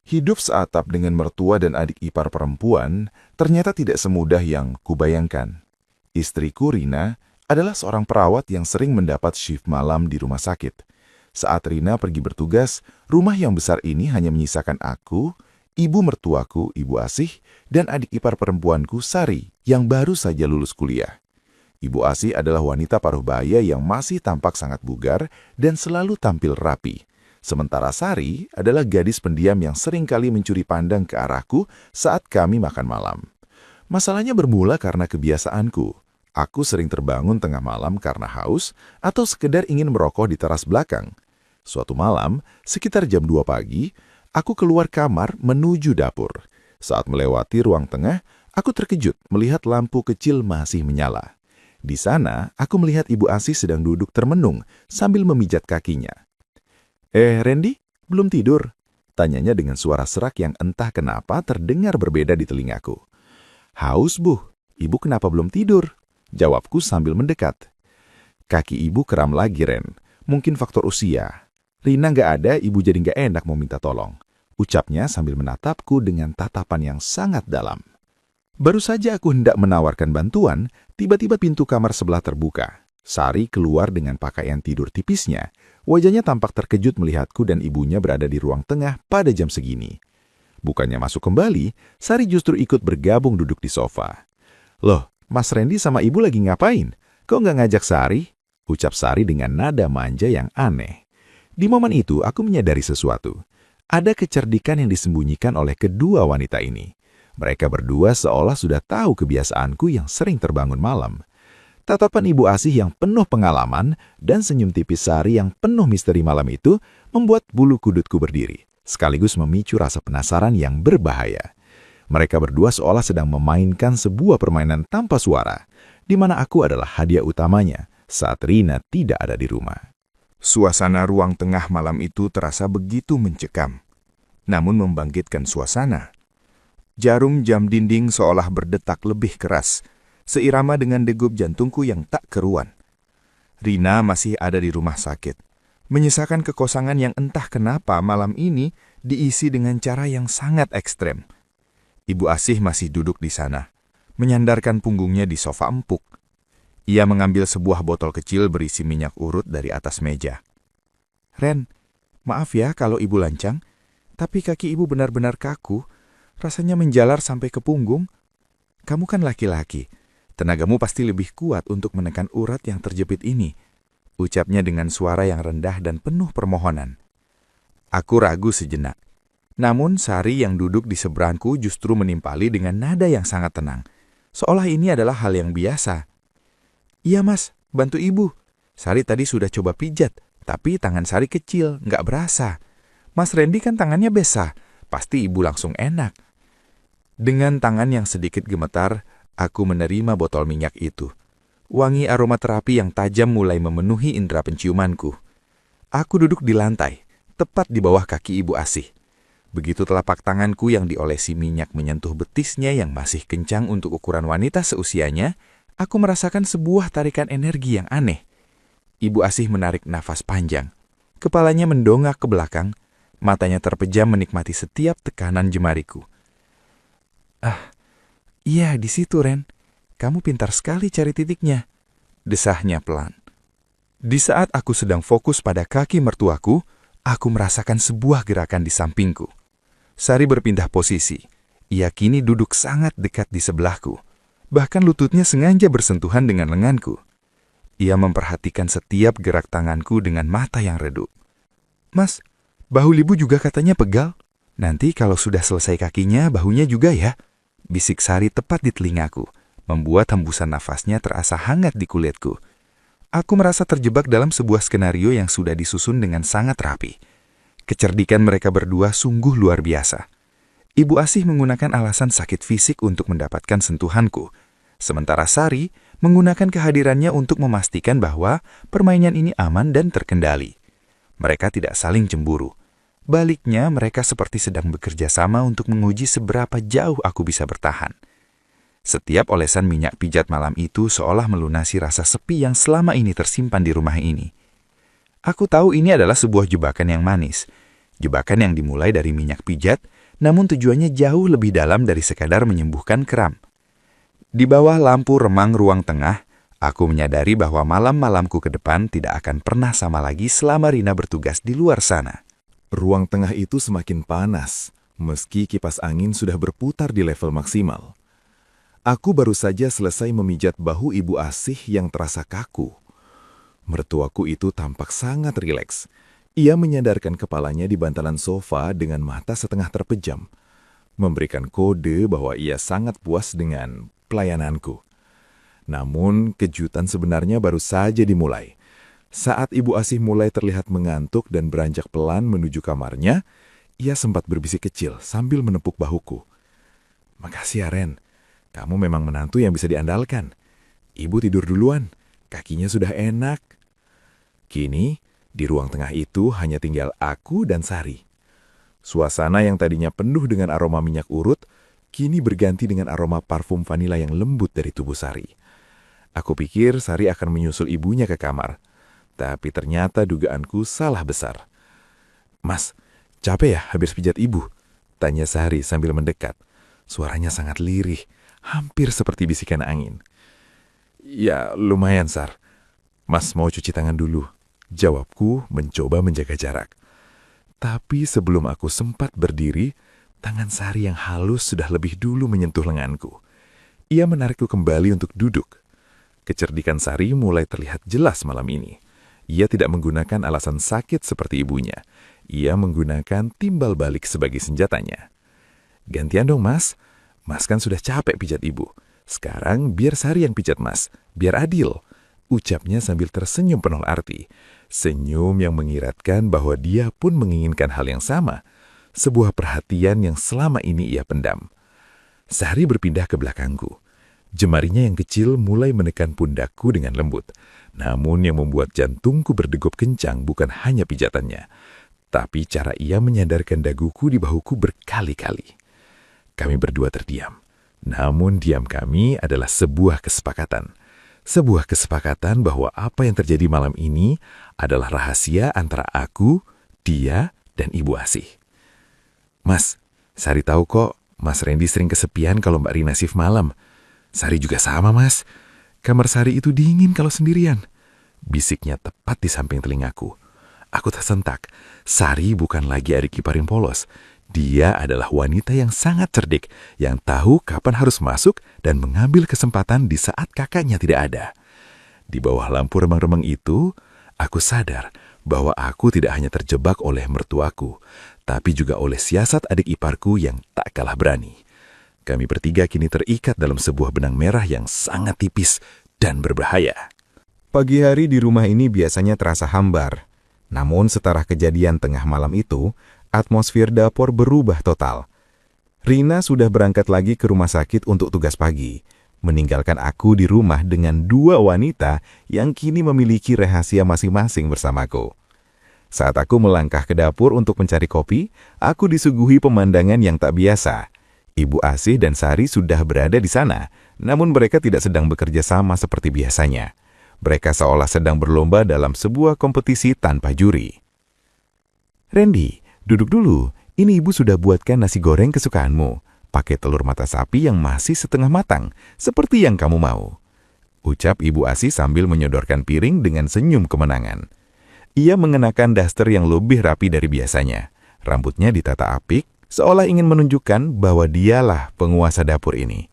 Hidup seatap dengan mertua dan adik ipar perempuan ternyata tidak semudah yang kubayangkan. Istriku Rina adalah seorang perawat yang sering mendapat shift malam di rumah sakit. Saat Rina pergi bertugas, rumah yang besar ini hanya menyisakan aku, ibu mertuaku, Ibu Asih, dan adik ipar perempuanku Sari yang baru saja lulus kuliah. Ibu Asih adalah wanita paruh baya yang masih tampak sangat bugar dan selalu tampil rapi. Sementara Sari adalah gadis pendiam yang sering kali mencuri pandang ke arahku saat kami makan malam. Masalahnya bermula karena kebiasaanku. Aku sering terbangun tengah malam karena haus atau sekedar ingin merokok di teras belakang. Suatu malam, sekitar jam 2 pagi, aku keluar kamar menuju dapur. Saat melewati ruang tengah, aku terkejut melihat lampu kecil masih menyala. Di sana, aku melihat Ibu Asih sedang duduk termenung sambil memijat kakinya. Randy, belum tidur?" Tanyanya dengan suara serak yang entah kenapa terdengar berbeda di telingaku. "Haus, Bu. Ibu kenapa belum tidur?" Jawabku sambil mendekat. "Kaki ibu kram lagi, Ren. Mungkin faktor usia. Rina nggak ada, ibu jadi nggak enak mau minta tolong." Ucapnya sambil menatapku dengan tatapan yang sangat dalam. Baru saja aku hendak menawarkan bantuan, tiba-tiba pintu kamar sebelah terbuka. Sari keluar dengan pakaian tidur tipisnya. Wajahnya tampak terkejut melihatku dan ibunya berada di ruang tengah pada jam segini. Bukannya masuk kembali, Sari justru ikut bergabung duduk di sofa. "Loh, Mas Randy sama ibu lagi ngapain? Kok nggak ngajak Sari?" Ucap Sari dengan nada manja yang aneh. Di momen itu, aku menyadari sesuatu. Ada kecerdikan yang disembunyikan oleh kedua wanita ini. Mereka berdua seolah sudah tahu kebiasaanku yang sering terbangun malam. Tatapan Ibu Asih yang penuh pengalaman dan senyum tipis Sari yang penuh misteri malam itu membuat bulu kudutku berdiri, sekaligus memicu rasa penasaran yang berbahaya. Mereka berdua seolah sedang memainkan sebuah permainan tanpa suara, di mana aku adalah hadiah utamanya saat Rina tidak ada di rumah. Suasana ruang tengah malam itu terasa begitu mencekam, namun membangkitkan suasana. Jarum jam dinding seolah berdetak lebih keras, seirama dengan degup jantungku yang tak keruan. Rina masih ada di rumah sakit, menyisakan kekosongan yang entah kenapa malam ini diisi dengan cara yang sangat ekstrem. Ibu Asih masih duduk di sana, menyandarkan punggungnya di sofa empuk. Ia mengambil sebuah botol kecil berisi minyak urut dari atas meja. "Ren, maaf ya kalau ibu lancang, tapi kaki ibu benar-benar kaku, rasanya menjalar sampai ke punggung. Kamu kan laki-laki. Tenagamu pasti lebih kuat untuk menekan urat yang terjepit ini," ucapnya dengan suara yang rendah dan penuh permohonan. Aku ragu sejenak. Namun Sari yang duduk di seberangku justru menimpali dengan nada yang sangat tenang, seolah ini adalah hal yang biasa. "Iya Mas, bantu ibu. Sari tadi sudah coba pijat, tapi tangan Sari kecil, nggak berasa. Mas Randy kan tangannya besar, pasti ibu langsung enak." Dengan tangan yang sedikit gemetar, aku menerima botol minyak itu. Wangi aromaterapi yang tajam mulai memenuhi indera penciumanku. Aku duduk di lantai, tepat di bawah kaki Ibu Asih. Begitu telapak tanganku yang diolesi minyak menyentuh betisnya yang masih kencang untuk ukuran wanita seusianya, aku merasakan sebuah tarikan energi yang aneh. Ibu Asih menarik nafas panjang. Kepalanya mendongak ke belakang, matanya terpejam menikmati setiap tekanan jemariku. "Iya, di situ, Ren. Kamu pintar sekali cari titiknya," desahnya pelan. Di saat aku sedang fokus pada kaki mertuaku, aku merasakan sebuah gerakan di sampingku. Sari berpindah posisi. Ia kini duduk sangat dekat di sebelahku. Bahkan lututnya sengaja bersentuhan dengan lenganku. Ia memperhatikan setiap gerak tanganku dengan mata yang redup. "Mas, bahu ibu juga katanya pegal. Nanti kalau sudah selesai kakinya, bahunya juga ya," bisik Sari tepat di telingaku, membuat hembusan nafasnya terasa hangat di kulitku. Aku merasa terjebak dalam sebuah skenario yang sudah disusun dengan sangat rapi. Kecerdikan mereka berdua sungguh luar biasa. Ibu Asih menggunakan alasan sakit fisik untuk mendapatkan sentuhanku, sementara Sari menggunakan kehadirannya untuk memastikan bahwa permainan ini aman dan terkendali. Mereka tidak saling cemburu. Baliknya, mereka seperti sedang bekerja sama untuk menguji seberapa jauh aku bisa bertahan. Setiap olesan minyak pijat malam itu seolah melunasi rasa sepi yang selama ini tersimpan di rumah ini. Aku tahu ini adalah sebuah jebakan yang manis. Jebakan yang dimulai dari minyak pijat, namun tujuannya jauh lebih dalam dari sekadar menyembuhkan kram. Di bawah lampu remang ruang tengah, aku menyadari bahwa malam-malamku ke depan tidak akan pernah sama lagi selama Rina bertugas di luar sana. Ruang tengah itu semakin panas, meski kipas angin sudah berputar di level maksimal. Aku baru saja selesai memijat bahu ibu Asih yang terasa kaku. Mertuaku itu tampak sangat rileks. Ia menyandarkan kepalanya di bantalan sofa dengan mata setengah terpejam, memberikan kode bahwa ia sangat puas dengan pelayananku. Namun, kejutan sebenarnya baru saja dimulai. Saat Ibu Asih mulai terlihat mengantuk dan beranjak pelan menuju kamarnya, ia sempat berbisik kecil sambil menepuk bahuku. "Makasih ya, Ren. Kamu memang menantu yang bisa diandalkan. Ibu tidur duluan, kakinya sudah enak." Kini, di ruang tengah itu hanya tinggal aku dan Sari. Suasana yang tadinya penuh dengan aroma minyak urut, kini berganti dengan aroma parfum vanila yang lembut dari tubuh Sari. Aku pikir Sari akan menyusul ibunya ke kamar, tapi ternyata dugaanku salah besar. "Mas, capek ya habis pijat ibu?" tanya Sari sambil mendekat. Suaranya sangat lirih, hampir seperti bisikan angin. "Ya, lumayan, Sar. Mas mau cuci tangan dulu," jawabku mencoba menjaga jarak. Tapi sebelum aku sempat berdiri, tangan Sari yang halus sudah lebih dulu menyentuh lenganku. Ia menarikku kembali untuk duduk. Kecerdikan Sari mulai terlihat jelas malam ini. Ia tidak menggunakan alasan sakit seperti ibunya. Ia menggunakan timbal balik sebagai senjatanya. "Gantian dong, Mas. Mas kan sudah capek pijat ibu. Sekarang biar Sari yang pijat Mas, biar adil," ucapnya sambil tersenyum penuh arti. Senyum yang mengiratkan bahwa dia pun menginginkan hal yang sama. Sebuah perhatian yang selama ini ia pendam. Sari berpindah ke belakangku. Jemarinya yang kecil mulai menekan pundakku dengan lembut. Namun yang membuat jantungku berdegup kencang bukan hanya pijatannya, tapi cara ia menyandarkan daguku di bahuku berkali-kali. Kami berdua terdiam. Namun diam kami adalah sebuah kesepakatan. Sebuah kesepakatan bahwa apa yang terjadi malam ini adalah rahasia antara aku, dia, dan Ibu Asih. "Mas, Sari tahu kok, Mas Randy sering kesepian kalau Mbak Rina shift malam. Sari juga sama, Mas. Kamar Sari itu dingin kalau sendirian," bisiknya tepat di samping telingaku. Aku tersentak. Sari bukan lagi adik ipar yang polos. Dia adalah wanita yang sangat cerdik, yang tahu kapan harus masuk dan mengambil kesempatan di saat kakaknya tidak ada. Di bawah lampu remang-remang itu, aku sadar bahwa aku tidak hanya terjebak oleh mertuaku, tapi juga oleh siasat adik iparku yang tak kalah berani. Kami bertiga kini terikat dalam sebuah benang merah yang sangat tipis dan berbahaya. Pagi hari di rumah ini biasanya terasa hambar. Namun setelah kejadian tengah malam itu, atmosfer dapur berubah total. Rina sudah berangkat lagi ke rumah sakit untuk tugas pagi, meninggalkan aku di rumah dengan dua wanita yang kini memiliki rahasia masing-masing bersamaku. Saat aku melangkah ke dapur untuk mencari kopi, aku disuguhi pemandangan yang tak biasa. Ibu Asih dan Sari sudah berada di sana, namun mereka tidak sedang bekerja sama seperti biasanya. Mereka seolah sedang berlomba dalam sebuah kompetisi tanpa juri. "Randy, duduk dulu. Ini ibu sudah buatkan nasi goreng kesukaanmu. Pakai telur mata sapi yang masih setengah matang, seperti yang kamu mau," ucap Ibu Asih sambil menyodorkan piring dengan senyum kemenangan. Ia mengenakan daster yang lebih rapi dari biasanya. Rambutnya ditata apik, seolah ingin menunjukkan bahwa dialah penguasa dapur ini.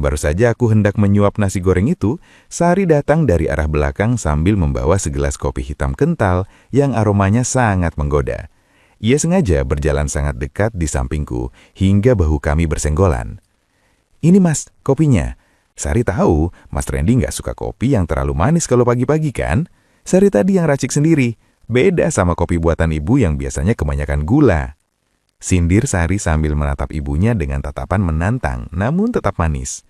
Baru saja aku hendak menyuap nasi goreng itu, Sari datang dari arah belakang sambil membawa segelas kopi hitam kental yang aromanya sangat menggoda. Ia sengaja berjalan sangat dekat di sampingku hingga bahu kami bersenggolan. "Ini Mas, kopinya." Sari tahu Mas Randy nggak suka kopi yang terlalu manis kalau pagi-pagi kan? Sari tadi yang racik sendiri, beda sama kopi buatan ibu yang biasanya kebanyakan gula. Sindir Sari sambil menatap ibunya dengan tatapan menantang namun tetap manis.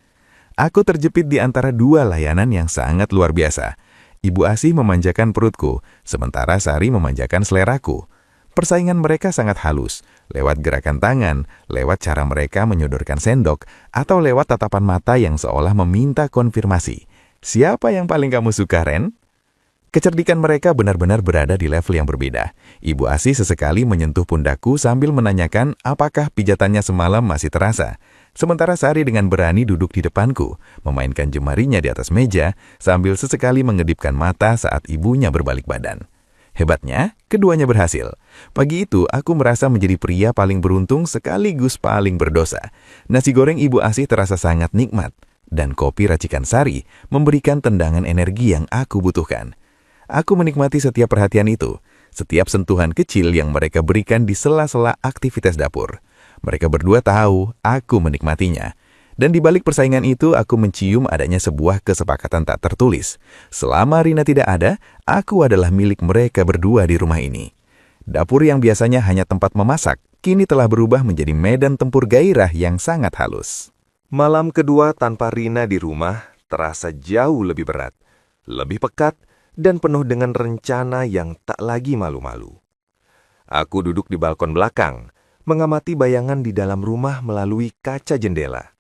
Aku terjepit di antara dua layanan yang sangat luar biasa. Ibu Asih memanjakan perutku, sementara Sari memanjakan seleraku. Persaingan mereka sangat halus, lewat gerakan tangan, lewat cara mereka menyodorkan sendok, atau lewat tatapan mata yang seolah meminta konfirmasi. "Siapa yang paling kamu suka, Ren?" Kecerdikan mereka benar-benar berada di level yang berbeda. Ibu Asih sesekali menyentuh pundakku sambil menanyakan apakah pijatannya semalam masih terasa. Sementara Sari dengan berani duduk di depanku, memainkan jemarinya di atas meja sambil sesekali mengedipkan mata saat ibunya berbalik badan. Hebatnya, keduanya berhasil. Pagi itu, aku merasa menjadi pria paling beruntung sekaligus paling berdosa. Nasi goreng Ibu Asih terasa sangat nikmat, dan kopi racikan Sari memberikan tendangan energi yang aku butuhkan. Aku menikmati setiap perhatian itu, setiap sentuhan kecil yang mereka berikan di sela-sela aktivitas dapur. Mereka berdua tahu aku menikmatinya. Dan di balik persaingan itu, aku mencium adanya sebuah kesepakatan tak tertulis. Selama Rina tidak ada, aku adalah milik mereka berdua di rumah ini. Dapur yang biasanya hanya tempat memasak, kini telah berubah menjadi medan tempur gairah yang sangat halus. Malam kedua tanpa Rina di rumah terasa jauh lebih berat, lebih pekat, dan penuh dengan rencana yang tak lagi malu-malu. Aku duduk di balkon belakang, mengamati bayangan di dalam rumah melalui kaca jendela.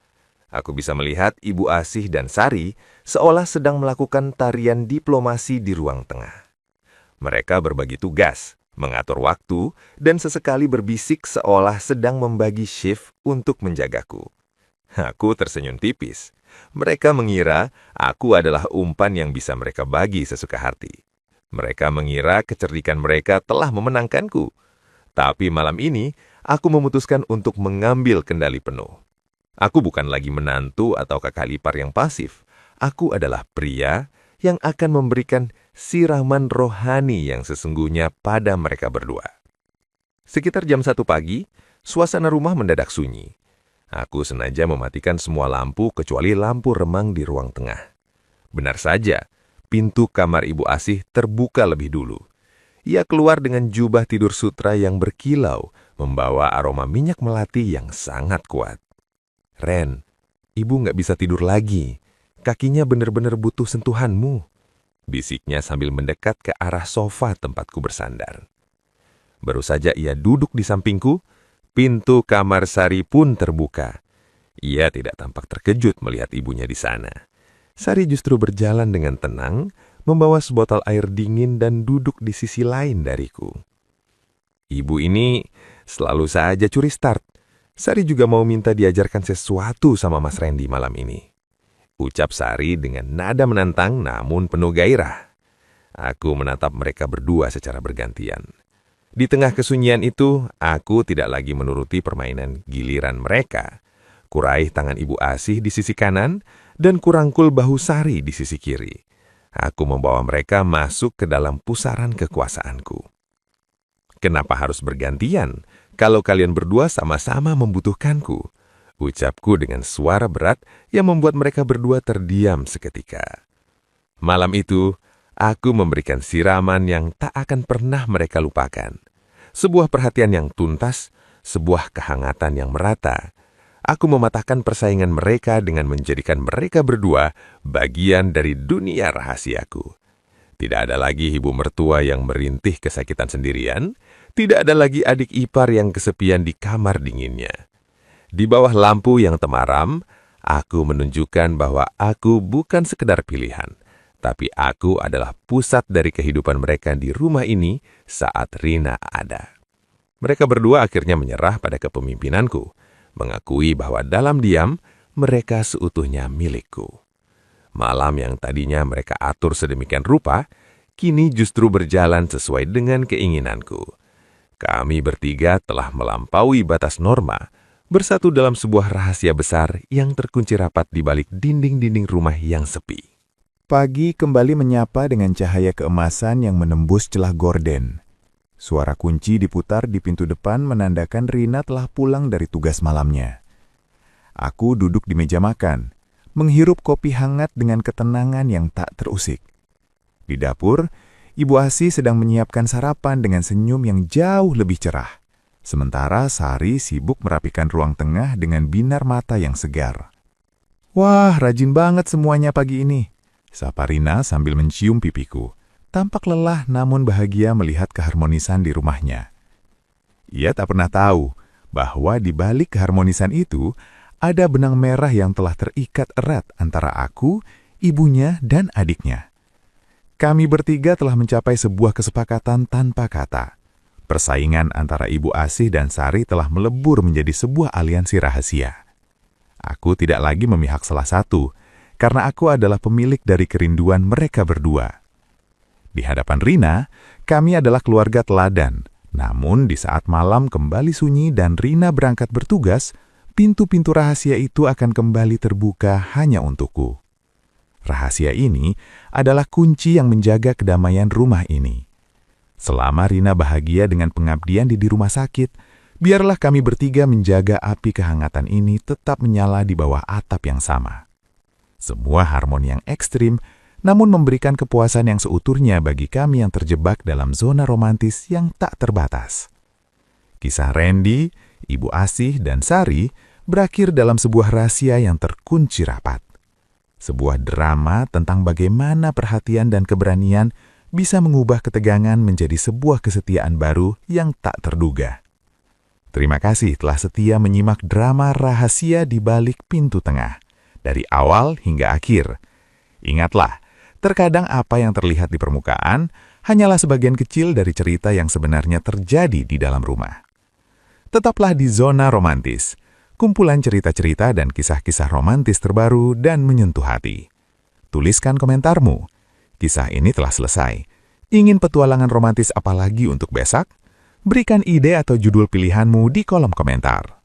Aku bisa melihat Ibu Asih dan Sari seolah sedang melakukan tarian diplomasi di ruang tengah. Mereka berbagi tugas, mengatur waktu, dan sesekali berbisik seolah sedang membagi shift untuk menjagaku. Aku tersenyum tipis. Mereka mengira aku adalah umpan yang bisa mereka bagi sesuka hati. Mereka mengira kecerdikan mereka telah memenangkanku. Tapi malam ini, aku memutuskan untuk mengambil kendali penuh. Aku bukan lagi menantu atau kakak ipar yang pasif. Aku adalah pria yang akan memberikan siraman rohani yang sesungguhnya pada mereka berdua. Sekitar jam 1 pagi, suasana rumah mendadak sunyi. Aku sengaja mematikan semua lampu kecuali lampu remang di ruang tengah. Benar saja, pintu kamar Ibu Asih terbuka lebih dulu. Ia keluar dengan jubah tidur sutra yang berkilau, membawa aroma minyak melati yang sangat kuat. "Ren, Ibu nggak bisa tidur lagi. Kakinya benar-benar butuh sentuhanmu," bisiknya sambil mendekat ke arah sofa tempatku bersandar. Baru saja ia duduk di sampingku, pintu kamar Sari pun terbuka. Ia tidak tampak terkejut melihat ibunya di sana. Sari justru berjalan dengan tenang, membawa sebotol air dingin dan duduk di sisi lain dariku. Ibu ini selalu saja curi start. Sari juga mau minta diajarkan sesuatu sama Mas Randy malam ini. Ucap Sari dengan nada menantang namun penuh gairah. Aku menatap mereka berdua secara bergantian. Di tengah kesunyian itu, aku tidak lagi menuruti permainan giliran mereka. Kuraih tangan Ibu Asih di sisi kanan dan kurangkul bahu Sari di sisi kiri. Aku membawa mereka masuk ke dalam pusaran kekuasaanku. "Kenapa harus bergantian kalau kalian berdua sama-sama membutuhkanku?" ucapku dengan suara berat yang membuat mereka berdua terdiam seketika. Malam itu, aku memberikan siraman yang tak akan pernah mereka lupakan. Sebuah perhatian yang tuntas, sebuah kehangatan yang merata. Aku mematahkan persaingan mereka dengan menjadikan mereka berdua bagian dari dunia rahasiaku. Tidak ada lagi ibu mertua yang merintih kesakitan sendirian, tidak ada lagi adik ipar yang kesepian di kamar dinginnya. Di bawah lampu yang temaram, aku menunjukkan bahwa aku bukan sekedar pilihan, tapi aku adalah pusat dari kehidupan mereka di rumah ini saat Rina ada. Mereka berdua akhirnya menyerah pada kepemimpinanku, mengakui bahwa dalam diam mereka seutuhnya milikku. Malam yang tadinya mereka atur sedemikian rupa, kini justru berjalan sesuai dengan keinginanku. Kami bertiga telah melampaui batas norma, bersatu dalam sebuah rahasia besar yang terkunci rapat di balik dinding-dinding rumah yang sepi. Pagi kembali menyapa dengan cahaya keemasan yang menembus celah gorden. Suara kunci diputar di pintu depan menandakan Rina telah pulang dari tugas malamnya. Aku duduk di meja makan, menghirup kopi hangat dengan ketenangan yang tak terusik. Di dapur, Ibu Asih sedang menyiapkan sarapan dengan senyum yang jauh lebih cerah. Sementara Sari sibuk merapikan ruang tengah dengan binar mata yang segar. "Wah, rajin banget semuanya pagi ini," sapa Rina sambil mencium pipiku. Tampak lelah namun bahagia melihat keharmonisan di rumahnya. Ia tak pernah tahu bahwa di balik keharmonisan itu ada benang merah yang telah terikat erat antara aku, ibunya, dan adiknya. Kami bertiga telah mencapai sebuah kesepakatan tanpa kata. Persaingan antara Ibu Asih dan Sari telah melebur menjadi sebuah aliansi rahasia. Aku tidak lagi memihak salah satu, karena aku adalah pemilik dari kerinduan mereka berdua. Di hadapan Rina, kami adalah keluarga teladan. Namun di saat malam kembali sunyi dan Rina berangkat bertugas, pintu-pintu rahasia itu akan kembali terbuka hanya untukku. Rahasia ini adalah kunci yang menjaga kedamaian rumah ini. Selama Rina bahagia dengan pengabdian di rumah sakit, biarlah kami bertiga menjaga api kehangatan ini tetap menyala di bawah atap yang sama. Semua harmoni yang ekstrim, namun memberikan kepuasan yang seutuhnya bagi kami yang terjebak dalam zona romantis yang tak terbatas. Kisah Randy, Ibu Asih, dan Sari berakhir dalam sebuah rahasia yang terkunci rapat. Sebuah drama tentang bagaimana perhatian dan keberanian bisa mengubah ketegangan menjadi sebuah kesetiaan baru yang tak terduga. Terima kasih telah setia menyimak drama rahasia di balik pintu tengah, dari awal hingga akhir. Ingatlah, terkadang apa yang terlihat di permukaan hanyalah sebagian kecil dari cerita yang sebenarnya terjadi di dalam rumah. Tetaplah di Zona Romantis, kumpulan cerita-cerita dan kisah-kisah romantis terbaru dan menyentuh hati. Tuliskan komentarmu. Kisah ini telah selesai. Ingin petualangan romantis apa lagi untuk besok? Berikan ide atau judul pilihanmu di kolom komentar.